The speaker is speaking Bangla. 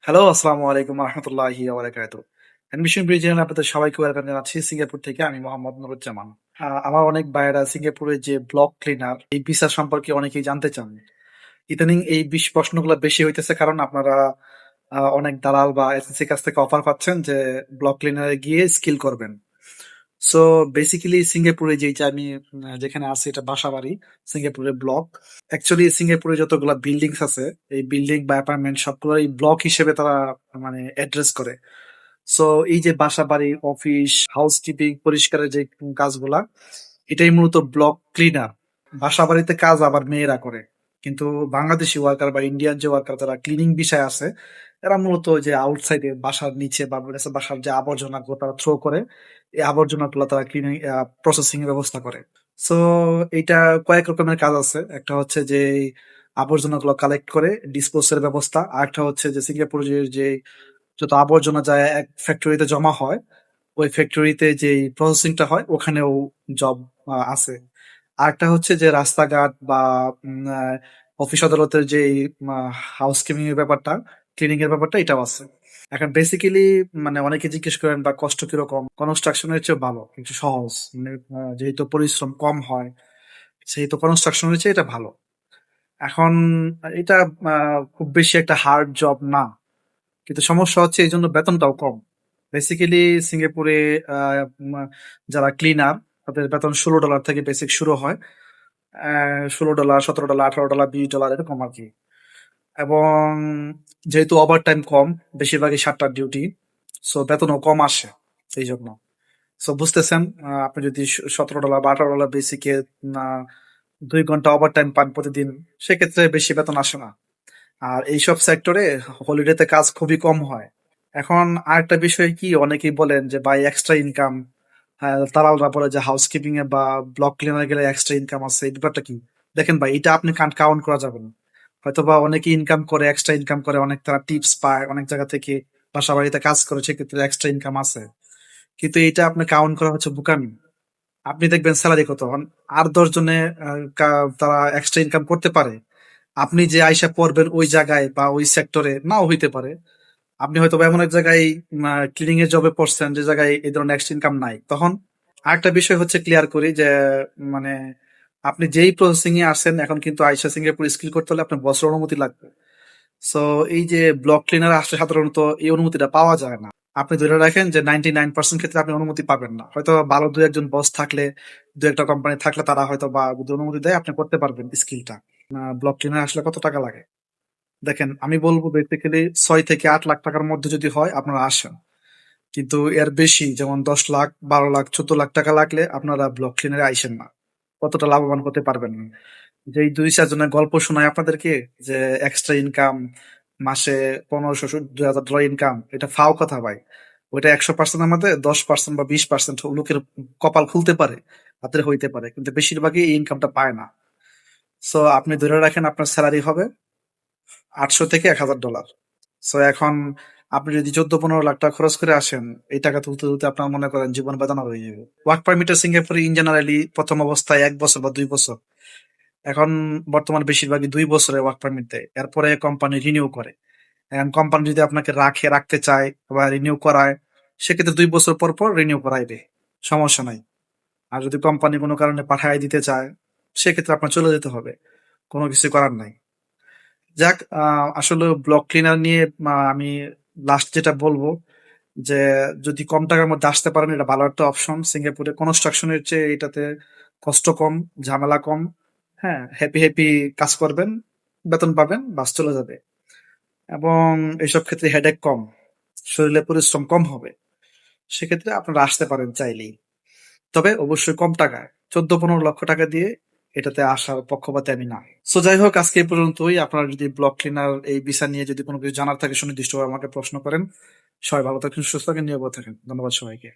হ্যালো, আসসালামু আলাইকুম রহমতুল্লাহি ওয়া বারাকাতুহু। অ্যাডমিশন ব্রিজ চ্যানেলে আপনাদের সবাইকে ওয়েলকাম জানাচ্ছি সিঙ্গাপুর থেকে। আমি মোহাম্মদ নুরুজ্জামান। আমার অনেক ভাইয়েরা সিঙ্গাপুরের যে ব্লক ক্লিনার এই ভিসা সম্পর্কে অনেকেই জানতে চান। ইদানিং এই প্রশ্নগুলো বেশি হইতেছে কারণ আপনারা অনেক দালাল বা এজেন্সির কাছ থেকে অফার পাচ্ছেন যে ব্লক ক্লিনারে গিয়ে স্কিল করবেন। সো বেসিক্যালি সিঙ্গাপুরে যেটা আমি যেখানে আছি এটা বাসাবাড়ি সিঙ্গাপুরের ব্লক। অ্যাকচুয়ালি সিঙ্গাপুরে যতগুলা বিল্ডিংস আছে এই বিল্ডিং বা অ্যাপার্টমেন্ট সবগুলো এই ব্লক হিসেবে তারা মানে অ্যাড্রেস করে। সো এই যে বাসা বাড়ি অফিস হাউসকিপিং পরিষ্কারের যে কাজগুলা এটাই মূলত ব্লক ক্লিনার। বাসা বাড়িতে কাজ আবার মেয়েরা করে, কিন্তু বাংলাদেশি ওয়ার্কার বা ইন্ডিয়ান যে ওয়ার্কার যারা ক্লিনিং বিষয় আছে এরা মূলত ওই যে আউটসাইডে বাসার নিচে বা বাসার যে আবর্জনা গুলো তারা থ্রো করে এই আবর্জনা গুলো তারা ক্লিনিং প্রসেসিং এর ব্যবস্থা করে। সো এইটা কয়েক রকমের কাজ আছে, একটা হচ্ছে যে আবর্জনা গুলো কালেক্ট করে ডিসপোজের ব্যবস্থা, আর একটা হচ্ছে যে সিঙ্গাপুরের যে যত আবর্জনা যায় এক ফ্যাক্টরিতে জমা হয় ওই ফ্যাক্টরিতে যে প্রসেসিংটা হয় ওখানেও জব আছে। আরেকটা হচ্ছে যে রাস্তাঘাট বা অফিস আদালতের যে হাউসকিপিং এর ব্যাপারটা ক্লিনিং এর ব্যাপারটা এটাও আছে। এখন বেসিক্যালি মানে অনেকে জিজ্ঞেস করেন বা কষ্ট কিরকম, কনস্ট্রাকশনের চেয়ে ভালো একটু সহজ, মানে যেহেতু পরিশ্রম কম হয় সেহেতু কনস্ট্রাকশনের চেয়ে এটা ভালো। এখন এটা খুব বেশি একটা হার্ড জব না, কিন্তু সমস্যা হচ্ছে এই জন্য বেতনটাও কম। বেসিক্যালি সিঙ্গাপুরে আহ, উম, যারা ক্লিনার তাদের বেতন $16 থেকে বেসিক শুরু হয়। $16, $17, $18, $20 এরকম আর কি। এবং যেহেতু ওভার টাইম কম, বেশিরভাগই 7টার ডিউটি, সো বেতনও কম আসে এই জন্য। সো বুঝতেছেন, আপনি যদি $17 বা $18 বেসিকে 2 ঘন্টা ওভার টাইম পান প্রতিদিন, সেক্ষেত্রে বেশি বেতন আসে না। আর এইসব সেক্টরে হলিডেতে কাজ খুবই কম হয়। এখন আরেকটা বিষয় কি, অনেকেই বলেন যে ভাই এক্সট্রা ইনকাম, দালালরা বলে যে হাউসকিপিং এ বা ব্লক ক্লিনার গেলে এক্সট্রা ইনকাম আছে, এই ব্যাপারটা কি? দেখেন ভাই, এটা আপনি কাউন্ট করা যাবে না। হয়তোবা অনেকে ইনকাম করে, এক্সট্রা ইনকাম করে, অনেক তারা টিপস পায় অনেক জায়গা থেকে, বাসা বাড়িতে কাজ করে, সেক্ষেত্রে এক্সট্রা ইনকাম আছে। কিন্তু এটা আপনি কাউন্ট করা হচ্ছে বোকামি। আপনি দেখবেন স্যালারি কত, আর 10 জনে তারা এক্সট্রা ইনকাম করতে পারে। আপনি যে আইসা পড়বেন ওই জায়গায় বা ওই সেক্টরে নাও হইতে পারে। আপনি হয়তো বা এমন এক জায়গায় ক্লিনিং এর জবে পড়ছেন যে জায়গায় এই ধরনের এক্সট্রা ইনকাম নাই। তখন আরেকটা বিষয় হচ্ছে ক্লিয়ার করি যে মানে আপনি যেই প্রসেসিং এ আসেন এখন কিন্তু আইসা সিঙ্গাপুর স্কিল করতে হলে আপনার বছর অনুমতি লাগবে। সো এই যে ব্লক ক্লিনার আসলে সাধারণত এই অনুমতিটা পাওয়া যায় না। আপনি ধরে রাখেন যে 99% ক্ষেত্রে আপনি অনুমতি পাবেন না। হয়তো ভালো দু একজন বস থাকলে, দু একটা কোম্পানি থাকলে তারা হয়তো বা যদি অনুমতি দেয় আপনি করতে পারবেন স্কিলটা। ব্লক ক্লিনার আসলে কত টাকা লাগে? দেখেন আমি বলবো বেসিক্যালি 6 থেকে 8 লাখ টাকার মধ্যে যদি হয় আপনারা আসেন। কিন্তু এর বেশি যেমন 10 লাখ, 12 লাখ, 14 লাখ টাকা লাগলে আপনারা ব্লক ক্লিনারে আইসেন না, কতটা লাভবান হতে পারবেন না। যে এই 2-4 জনের গল্প শোনায় আপনাদেরকে যে এক্সট্রা ইনকাম মাসে 1500 $2000 ইনকাম, এটা ফাও কথা ভাই। ওইটা 100% আমাদের 10% বা 20% লোকের কপাল খুলতে পারে, তাদের হইতে পারে, কিন্তু বেশিরভাগই এই ইনকামটা পায় না। সো আপনি ধরে রাখেন আপনার স্যালারি হবে $800 থেকে $1000। সো এখন আপনি যদি 14-15 লাখ টাকা খরচ করে আসেন, এই টাকা তুলতে তুলতে আপনার মনে করেন জীবন বেদনা হয়ে যাবে। ওয়ার্ক পারমিটের সিঙ্গাপুরে ইন জেনারেলি প্রথম অবস্থায় 1 বছর বা 2 বছর, এখন বর্তমান বেশিরভাগই 2 বছরের ওয়ার্ক পারমিট দেয়, এরপরে কোম্পানি রিনিউ করে। এখন কোম্পানি যদি আপনাকে রাখতে চায় বা রিনিউ করায়, সেক্ষেত্রে 2 বছর পর পর রিনিউ করাইবে, সমস্যা নাই। আর যদি কোম্পানি কোনো কারণে পাঠায় দিতে চায়, সেক্ষেত্রে আপনার চলে যেতে হবে, কোনো কিছু করার নাই। যাক, আসলে ব্লক ক্লিনার নিয়ে আমি লাস্ট যেটা বলবো যে যদি কম টাকার মধ্যে আসতে পারেন এটা ভালো একটা অপশন। সিঙ্গাপুরে কনস্ট্রাকশনের চেয়ে এটাতে কষ্ট কম, ঝামেলা কম। হ্যাঁ, হ্যাপি হ্যাপি কাজ করবেন, বেতন পাবেন, বাস চলে যাবে। এবং এইসব ক্ষেত্রে হেডেক কম, শরীরে পরিশ্রম কম হবে। সেক্ষেত্রে আপনারা আসতে পারেন চাইলেই, তবে অবশ্যই কম টাকায়। 14-15 লক্ষ টাকা দিয়ে এটাতে আসার পক্ষপাতে আমি না। সো যাই হোক, আজকে এই পর্যন্তই। আপনারা যদি ব্লক ক্লিনার এই ভিসা নিয়ে যদি কোনো কিছু জানার থাকে সুনির্দিষ্টভাবে আমাকে প্রশ্ন করেন। সবাই ভালো থাকেন, সুস্থ থাকেন, নিরাপদ থাকেন। ধন্যবাদ সবাইকে।